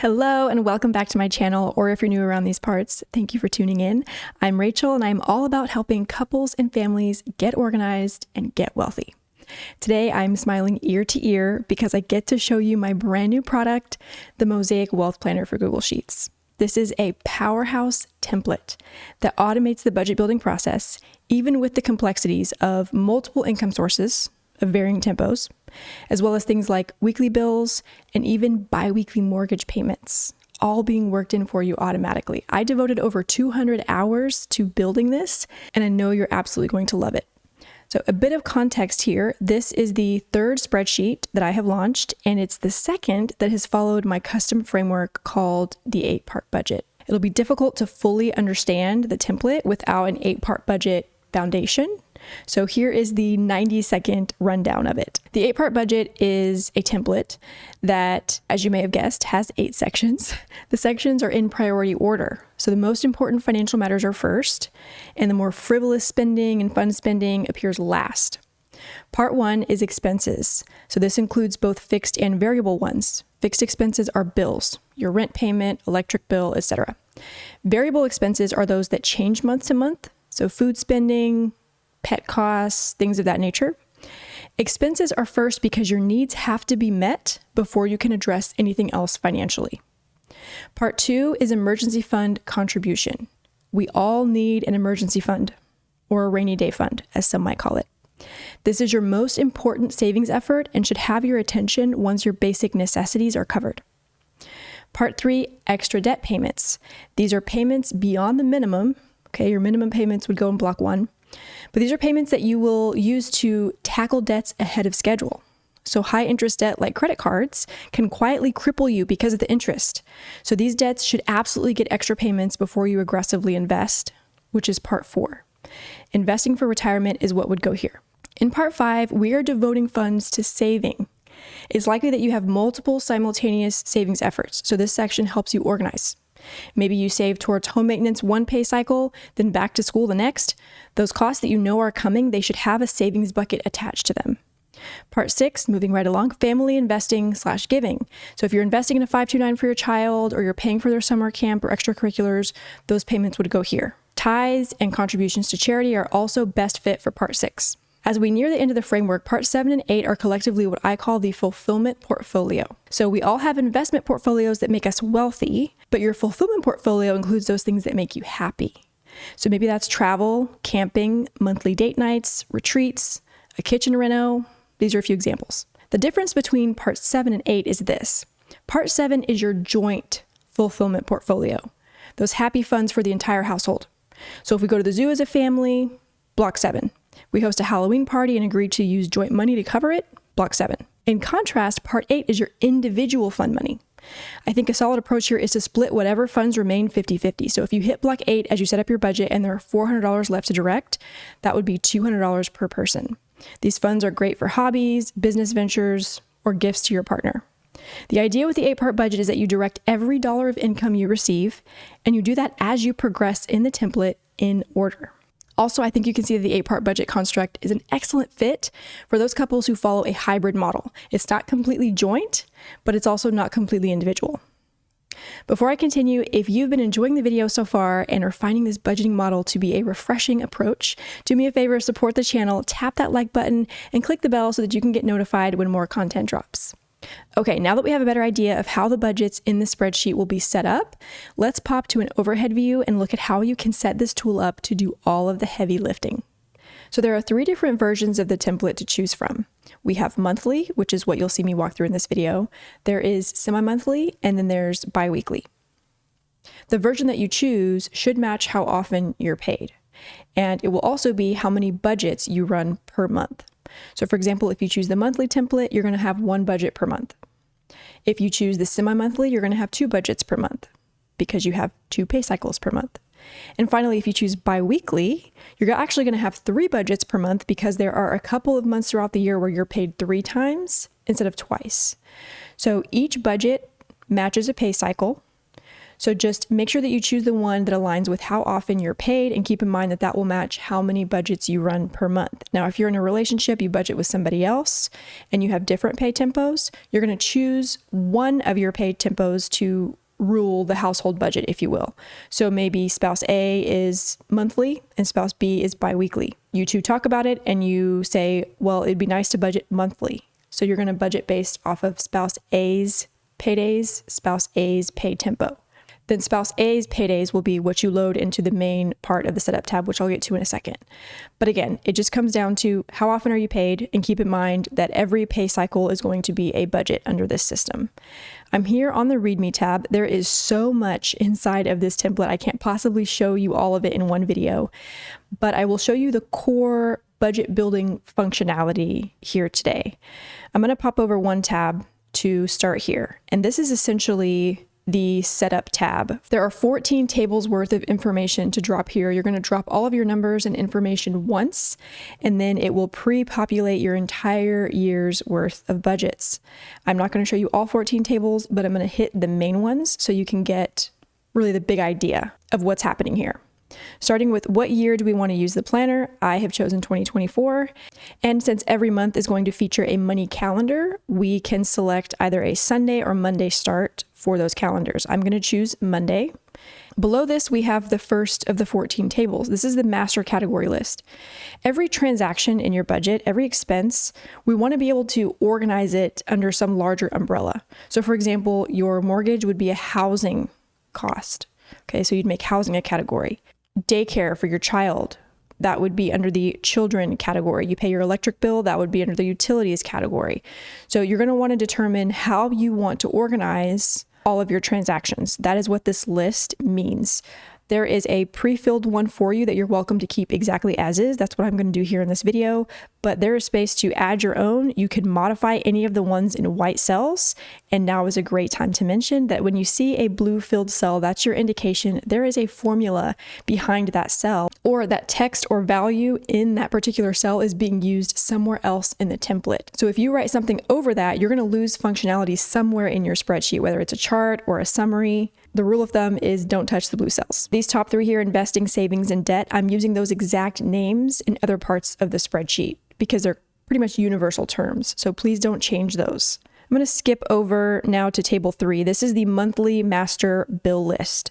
Hello and welcome back to my channel, or if you're new around these parts, thank you for tuning in. I'm Rachel and I'm all about helping couples and families get organized and get wealthy. Today I'm smiling ear to ear because I get to show you my brand new product, the Mosaic Wealth Planner for Google Sheets. This is a powerhouse template that automates the budget building process, even with the complexities of multiple income sources of varying tempos, as well as things like weekly bills and even bi-weekly mortgage payments, all being worked in for you automatically. I devoted over 200 hours to building this, and I know you're absolutely going to love it. So a bit of context here. This is the third spreadsheet that I have launched, and it's the second that has followed my custom framework called the 8-part budget. It'll be difficult to fully understand the template without an 8-part budget foundation. So here is the 90-second rundown of it. The 8-part budget is a template that, as you may have guessed, has 8 sections. The sections are in priority order. So the most important financial matters are first, and the more frivolous spending and fun spending appears last. Part 1 is expenses. So this includes both fixed and variable ones. Fixed expenses are bills, your rent payment, electric bill, etc. Variable expenses are those that change month to month. So food spending, pet costs, things of that nature. Expenses are first because your needs have to be met before you can address anything else financially. Part 2 is emergency fund contribution. We all need an emergency fund, or a rainy day fund, as some might call it. This is your most important savings effort and should have your attention once your basic necessities are covered. Part 3, extra debt payments. These are payments beyond the minimum. Okay, your minimum payments would go in block 1. But these are payments that you will use to tackle debts ahead of schedule. So high interest debt like credit cards can quietly cripple you because of the interest. So these debts should absolutely get extra payments before you aggressively invest, which is part 4. Investing for retirement is what would go here. In part 5, we are devoting funds to saving. It's likely that you have multiple simultaneous savings efforts, so this section helps you organize. Maybe you save towards home maintenance one pay cycle, then back to school the next. Those costs that you know are coming, they should have a savings bucket attached to them. Part 6, moving right along, family investing/giving. So if you're investing in a 529 for your child, or you're paying for their summer camp or extracurriculars, those payments would go here. Tithes and contributions to charity are also best fit for part 6. As we near the end of the framework, part 7 and 8 are collectively what I call the fulfillment portfolio. So we all have investment portfolios that make us wealthy, but your fulfillment portfolio includes those things that make you happy. So maybe that's travel, camping, monthly date nights, retreats, a kitchen reno. These are a few examples. The difference between part 7 and 8 is this. Part 7 is your joint fulfillment portfolio, those happy funds for the entire household. So if we go to the zoo as a family, block 7. We host a Halloween party and agree to use joint money to cover it, block 7. In contrast, part 8 is your individual fund money. I think a solid approach here is to split whatever funds remain 50-50. So if you hit block 8 as you set up your budget and there are $400 left to direct, that would be $200 per person. These funds are great for hobbies, business ventures, or gifts to your partner. The idea with the 8-part budget is that you direct every dollar of income you receive, and you do that as you progress in the template in order. Also, I think you can see that the 8-part budget construct is an excellent fit for those couples who follow a hybrid model. It's not completely joint, but it's also not completely individual. Before I continue, if you've been enjoying the video so far and are finding this budgeting model to be a refreshing approach, do me a favor, support the channel, tap that like button, and click the bell so that you can get notified when more content drops. Okay, now that we have a better idea of how the budgets in the spreadsheet will be set up, let's pop to an overhead view and look at how you can set this tool up to do all of the heavy lifting. So there are 3 different versions of the template to choose from. We have monthly, which is what you'll see me walk through in this video. There is semi-monthly, and then there's bi-weekly. The version that you choose should match how often you're paid. And it will also be how many budgets you run per month. So for example, if you choose the monthly template, you're going to have 1 budget per month. If you choose the semi-monthly, you're going to have 2 budgets per month because you have 2 pay cycles per month. And finally, if you choose bi-weekly, you're actually going to have 3 budgets per month because there are a couple of months throughout the year where you're paid 3 times instead of twice. So each budget matches a pay cycle. So just make sure that you choose the one that aligns with how often you're paid, and keep in mind that that will match how many budgets you run per month. Now, if you're in a relationship, you budget with somebody else and you have different pay tempos, you're going to choose one of your pay tempos to rule the household budget, if you will. So maybe spouse A is monthly and spouse B is biweekly. You two talk about it and you say, well, it'd be nice to budget monthly. So you're going to budget based off of spouse A's paydays, spouse A's pay tempo. Then spouse A's paydays will be what you load into the main part of the setup tab, which I'll get to in a second. But again, it just comes down to how often are you paid, and keep in mind that every pay cycle is going to be a budget under this system. I'm here on the README tab. There is so much inside of this template. I can't possibly show you all of it in one video, but I will show you the core budget building functionality here today. I'm going to pop over one tab to start here. And this is essentially the setup tab. There are 14 tables worth of information to drop here. You're going to drop all of your numbers and information once, and then it will pre-populate your entire year's worth of budgets. I'm not going to show you all 14 tables, but I'm going to hit the main ones so you can get really the big idea of what's happening here. Starting with what year do we want to use the planner? I have chosen 2024. And since every month is going to feature a money calendar, we can select either a Sunday or Monday start for those calendars. I'm going to choose Monday. Below this, we have the first of the 14 tables. This is the master category list. Every transaction in your budget, every expense, we want to be able to organize it under some larger umbrella. So for example, your mortgage would be a housing cost. Okay, so you'd make housing a category. Daycare for your child, that would be under the children category. You pay your electric bill, that would be under the utilities category. So you're going to want to determine how you want to organize all of your transactions. That is what this list means. There is a pre-filled one for you that you're welcome to keep exactly as is. That's what I'm going to do here in this video, but there is space to add your own. You can modify any of the ones in white cells. And now is a great time to mention that when you see a blue filled cell, that's your indication there is a formula behind that cell, or that text or value in that particular cell is being used somewhere else in the template. So if you write something over that, you're going to lose functionality somewhere in your spreadsheet, whether it's a chart or a summary. The rule of thumb is don't touch the blue cells. These top three here, investing, savings, and debt, I'm using those exact names in other parts of the spreadsheet because they're pretty much universal terms. So please don't change those. I'm going to skip over now to table 3. This is the monthly master bill list.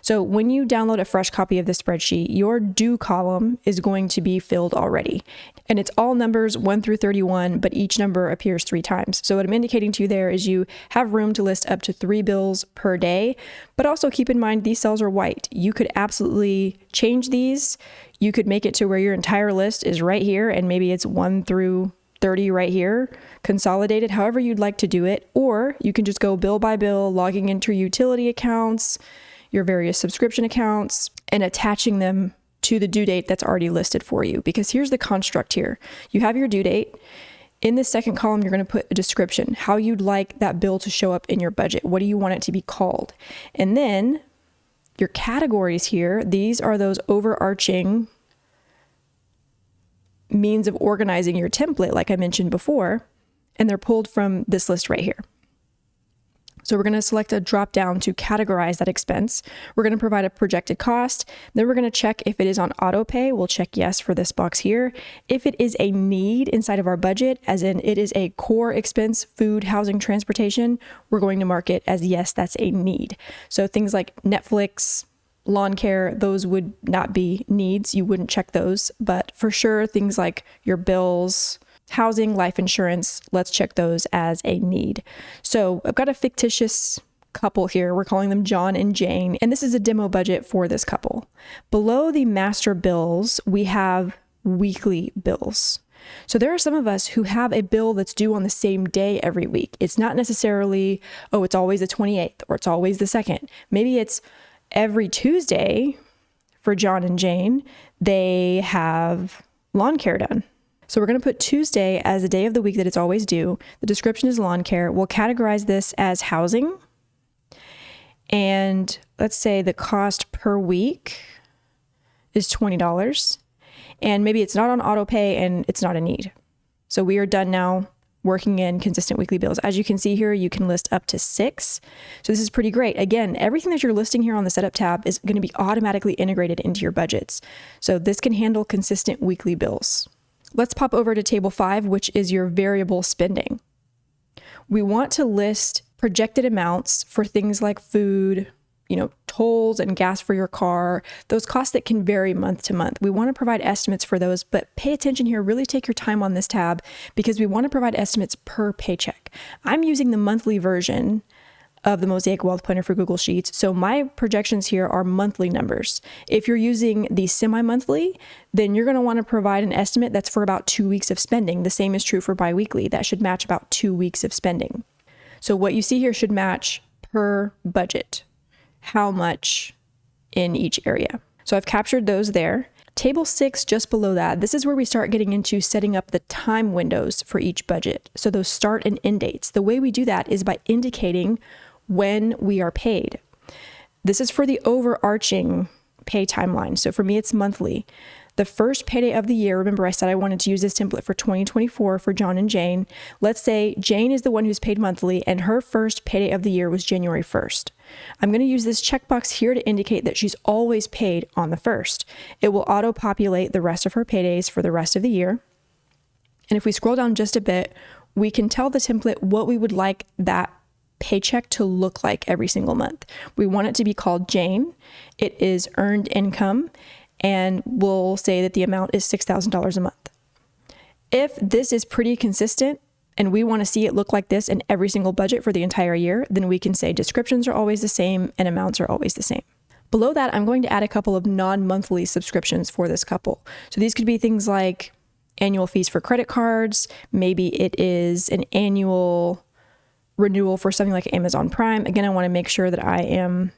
So when you download a fresh copy of the spreadsheet, your due column is going to be filled already. And it's all numbers 1 through 31, but each number appears 3 times. So what I'm indicating to you there is you have room to list up to 3 bills per day, but also keep in mind these cells are white. You could absolutely change these. You could make it to where your entire list is right here, and maybe it's 1 through 30 right here, consolidated, however you'd like to do it. Or you can just go bill by bill, logging into your utility accounts, your various subscription accounts, and attaching them to the due date that's already listed for you. Because here's the construct here. You have your due date. In this second column, you're going to put a description, how you'd like that bill to show up in your budget. What do you want it to be called? And then your categories here, these are those overarching means of organizing your template, like I mentioned before, and they're pulled from this list right here. So we're going to select a drop down to categorize that expense. We're going to provide a projected cost. Then we're going to check if it is on auto pay. We'll check yes for this box here. If it is a need inside of our budget, as in it is a core expense, food, housing, transportation, we're going to mark it as yes, that's a need. So things like Netflix, lawn care, those would not be needs. You wouldn't check those, but for sure things like your bills, housing, life insurance, let's check those as a need. So I've got a fictitious couple here. We're calling them John and Jane, and this is a demo budget for this couple. Below the master bills, we have weekly bills. So there are some of us who have a bill that's due on the same day every week. It's not necessarily, oh, it's always the 28th or it's always the 2nd. Maybe it's every Tuesday for John and Jane, they have lawn care done. So we're going to put Tuesday as the day of the week that it's always due. The description is lawn care. We'll categorize this as housing. And let's say the cost per week is $20. And maybe it's not on auto pay and it's not a need. So we are done now working in consistent weekly bills. As you can see here, you can list up to 6. So this is pretty great. Again, everything that you're listing here on the setup tab is going to be automatically integrated into your budgets. So this can handle consistent weekly bills. Let's pop over to table 5, which is your variable spending. We want to list projected amounts for things like food, tolls and gas for your car, those costs that can vary month to month. We want to provide estimates for those, but pay attention here, really take your time on this tab because we want to provide estimates per paycheck. I'm using the monthly version of the Mosaic Wealth Planner for Google Sheets. So my projections here are monthly numbers. If you're using the semi-monthly, then you're going to want to provide an estimate that's for about 2 weeks of spending. The same is true for biweekly. That should match about 2 weeks of spending. So what you see here should match per budget, how much in each area. So I've captured those there. Table 6, just below that, this is where we start getting into setting up the time windows for each budget. So those start and end dates. The way we do that is by indicating when we are paid. This is for the overarching pay timeline. So for me, it's monthly. The first payday of the year, remember I said I wanted to use this template for 2024 for John and Jane. Let's say Jane is the one who's paid monthly and her first payday of the year was January 1st. I'm going to use this checkbox here to indicate that she's always paid on the 1st. It will auto-populate the rest of her paydays for the rest of the year. And if we scroll down just a bit, we can tell the template what we would like that paycheck to look like every single month. We want it to be called Jane. It is earned income, and we'll say that the amount is $6,000 a month. If this is pretty consistent and we want to see it look like this in every single budget for the entire year, then we can say descriptions are always the same and amounts are always the same. Below that, I'm going to add a couple of non-monthly subscriptions for this couple. So these could be things like annual fees for credit cards. Maybe it is an annual renewal for something like Amazon Prime. Again, I want to make sure that I am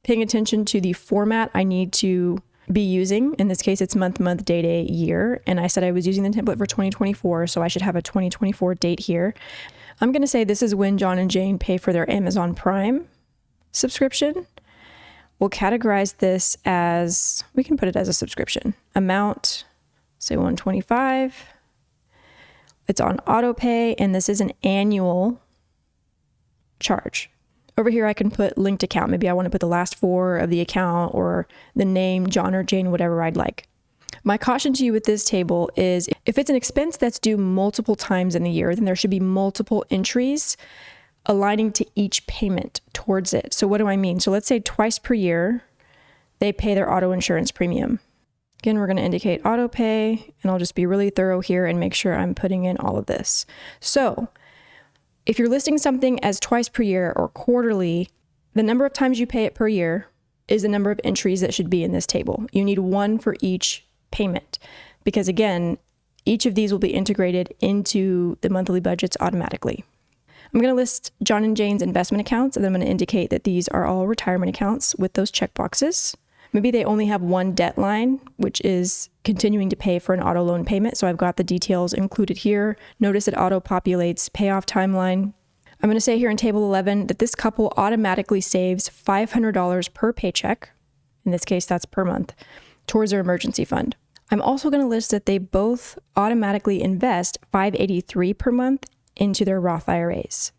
paying attention to the format I need to be using. In this case, it's month, day, year. And I said I was using the template for 2024, so I should have a 2024 date here. I'm going to say this is when John and Jane pay for their Amazon Prime subscription. We'll categorize this as, we can put it as a subscription. Amount, say $125. It's on auto pay, and this is an annual charge. Over here, I can put linked account. Maybe I want to put the last 4 of the account or the name, John or Jane, whatever I'd like. My caution to you with this table is if it's an expense that's due multiple times in the year, then there should be multiple entries aligning to each payment towards it. So what do I mean? So let's say twice per year, they pay their auto insurance premium. Again, we're going to indicate auto pay, and I'll just be really thorough here and make sure I'm putting in all of this. So if you're listing something as twice per year or quarterly, the number of times you pay it per year is the number of entries that should be in this table. You need 1 for each payment because, again, each of these will be integrated into the monthly budgets automatically. I'm going to list John and Jane's investment accounts, and then I'm going to indicate that these are all retirement accounts with those checkboxes. Maybe they only have one debt line, which is continuing to pay for an auto loan payment. So I've got the details included here. Notice it auto-populates payoff timeline. I'm going to say here in table 11 that this couple automatically saves $500 per paycheck. In this case, that's per month, towards their emergency fund. I'm also going to list that they both automatically invest $583 per month into their Roth IRAs.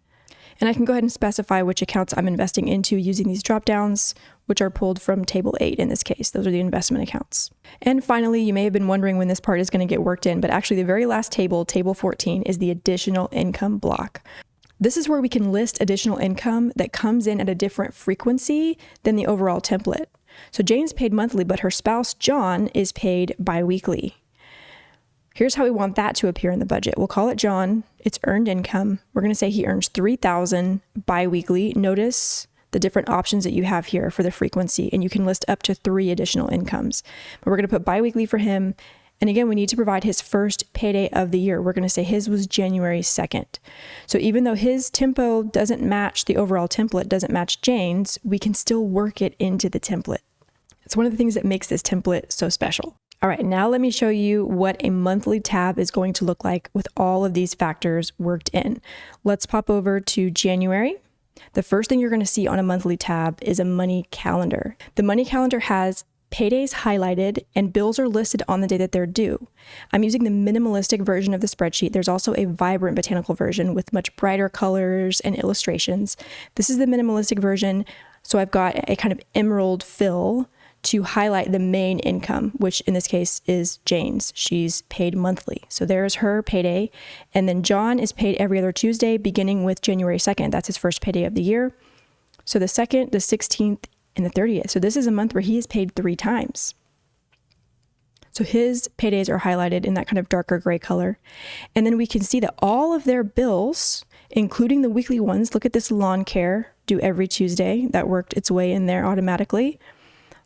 And I can go ahead and specify which accounts I'm investing into using these drop downs, which are pulled from table 8 in this case. Those are the investment accounts. And finally, you may have been wondering when this part is going to get worked in, but actually the very last table, table 14, is the additional income block. This is where we can list additional income that comes in at a different frequency than the overall template. So Jane's paid monthly, but her spouse, John, is paid biweekly. Here's how we want that to appear in the budget. We'll call it John. It's earned income. We're going to say he earns $3,000 biweekly. Notice the different options that you have here for the frequency, and you can list up to 3 additional incomes. But we're going to put biweekly for him. And again, we need to provide his first payday of the year. We're going to say his was January 2nd. So even though his tempo doesn't match the overall template, doesn't match Jane's, we can still work it into the template. It's one of the things that makes this template so special. All right, now let me show you what a monthly tab is going to look like with all of these factors worked in. Let's pop over to January. The first thing you're going to see on a monthly tab is a money calendar. The money calendar has paydays highlighted, and bills are listed on the day that they're due. I'm using the minimalistic version of the spreadsheet. There's also a vibrant botanical version with much brighter colors and illustrations. This is the minimalistic version, so I've got a kind of emerald fill to highlight the main income, which in this case is Jane's. She's paid monthly. So there's her payday. And then John is paid every other Tuesday, beginning with January 2nd. That's his first payday of the year. So the 2nd, the 16th, and the 30th. So this is a month where he is paid 3 times. So his paydays are highlighted in that kind of darker gray color. And then we can see that all of their bills, including the weekly ones, look at this lawn care due every Tuesday. That worked its way in there automatically.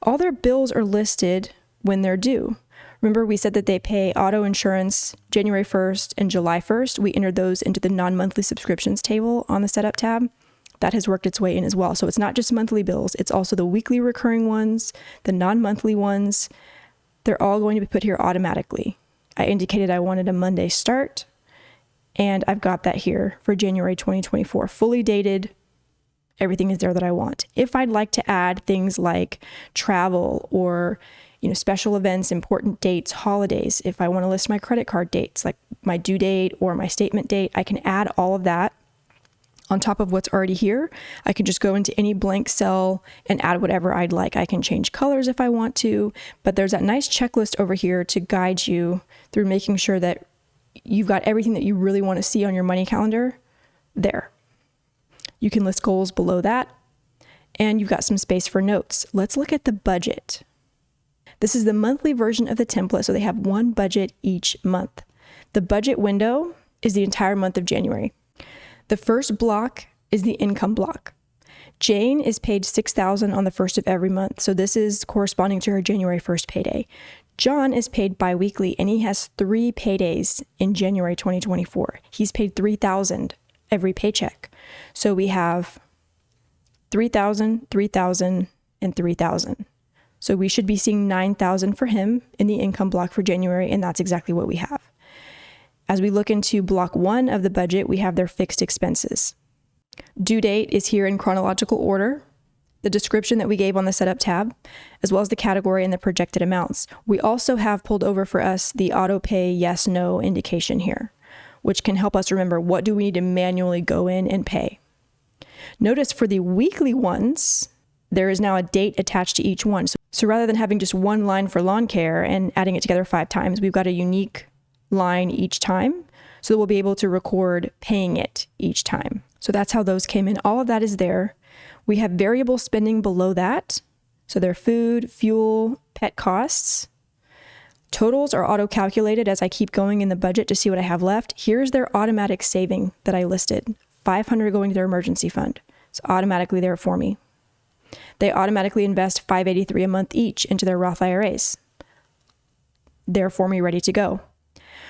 All their bills are listed when they're due. Remember, we said that they pay auto insurance January 1st and July 1st. We entered those into the non-monthly subscriptions table on the setup tab. That has worked its way in as well. So it's not just monthly bills. It's also the weekly recurring ones, the non-monthly ones. They're all going to be put here automatically. I indicated I wanted a Monday start, and I've got that here for January 2024, fully dated. Everything is there that I want. If I'd like to add things like travel or, special events, important dates, holidays, if I want to list my credit card dates, like my due date or my statement date, I can add all of that on top of what's already here. I can just go into any blank cell and add whatever I'd like. I can change colors if I want to, but there's that nice checklist over here to guide you through making sure that you've got everything that you really want to see on your money calendar there. You can list goals below that, and you've got some space for notes. Let's look at the budget. This is the monthly version of the template, so they have one budget each month. The budget window is the entire month of January. The first block is the income block. Jane is paid $6,000 on the first of every month, so this is corresponding to her January 1st payday. John is paid biweekly, and he has 3 paydays in January 2024. He's paid $3,000 every paycheck. So we have $3,000, $3,000, and $3,000. So we should be seeing $9,000 for him in the income block for January, and that's exactly what we have. As we look into block 1 of the budget, we have their fixed expenses. Due date is here in chronological order, the description that we gave on the setup tab, as well as the category and the projected amounts. We also have pulled over for us the auto pay yes, no indication here, which can help us remember what do we need to manually go in and pay. Notice for the weekly ones, there is now a date attached to each one. So rather than having just one line for lawn care and adding it together 5 times, we've got a unique line each time. So that we'll be able to record paying it each time. So that's how those came in. All of that is there. We have variable spending below that. So they're food, fuel, pet costs. Totals are auto-calculated as I keep going in the budget to see what I have left. Here's their automatic saving that I listed. $500 going to their emergency fund. It's automatically there for me. They automatically invest $583 a month each into their Roth IRAs. They're for me, ready to go.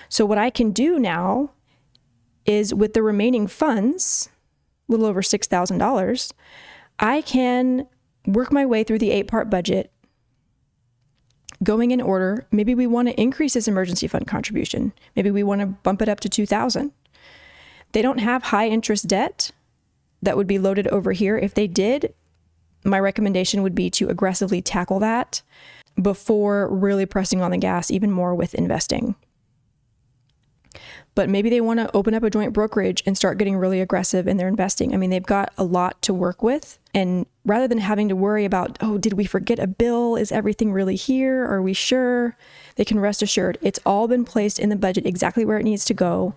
So what I can do now is with the remaining funds, a little over $6,000, I can work my way through the 8-part budget, going in order. Maybe we want to increase this emergency fund contribution. Maybe we want to bump it up to $2,000. They don't have high interest debt that would be loaded over here. If they did, my recommendation would be to aggressively tackle that before really pressing on the gas even more with investing. But maybe they want to open up a joint brokerage and start getting really aggressive in their investing. I mean, they've got a lot to work with. And rather than having to worry about, oh, did we forget a bill? Is everything really here? Are we sure? They can rest assured it's all been placed in the budget exactly where it needs to go.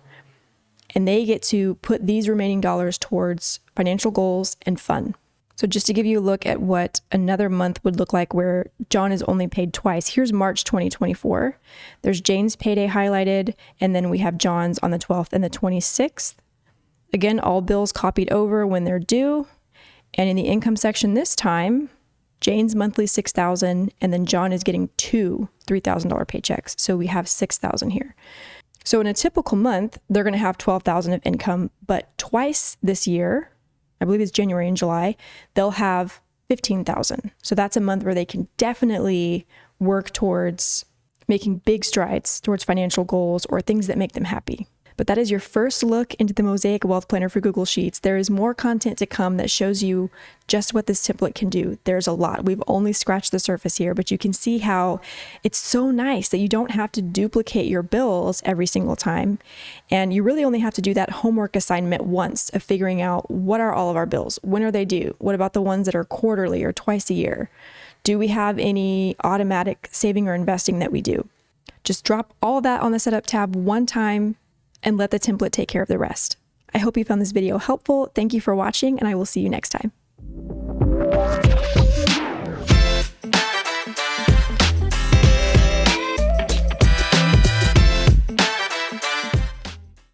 And they get to put these remaining dollars towards financial goals and fun. So just to give you a look at what another month would look like where John is only paid twice, here's March 2024. There's Jane's payday highlighted, and then we have John's on the 12th and the 26th. Again, all bills copied over when they're due. And in the income section this time, Jane's monthly $6,000, and then John is getting 2 $3,000 paychecks. So we have $6,000 here. So in a typical month, they're going to have $12,000 of income, but twice this year, I believe it's January and July, they'll have $15,000. So that's a month where they can definitely work towards making big strides towards financial goals or things that make them happy. But that is your first look into the Mosaic Wealth Planner for Google Sheets. There is more content to come that shows you just what this template can do. There's a lot. We've only scratched the surface here, but you can see how it's so nice that you don't have to duplicate your bills every single time. And you really only have to do that homework assignment once of figuring out what are all of our bills? When are they due? What about the ones that are quarterly or twice a year? Do we have any automatic saving or investing that we do? Just drop all of that on the setup tab one time and let the template take care of the rest. I hope you found this video helpful. Thank you for watching, and I will see you next time.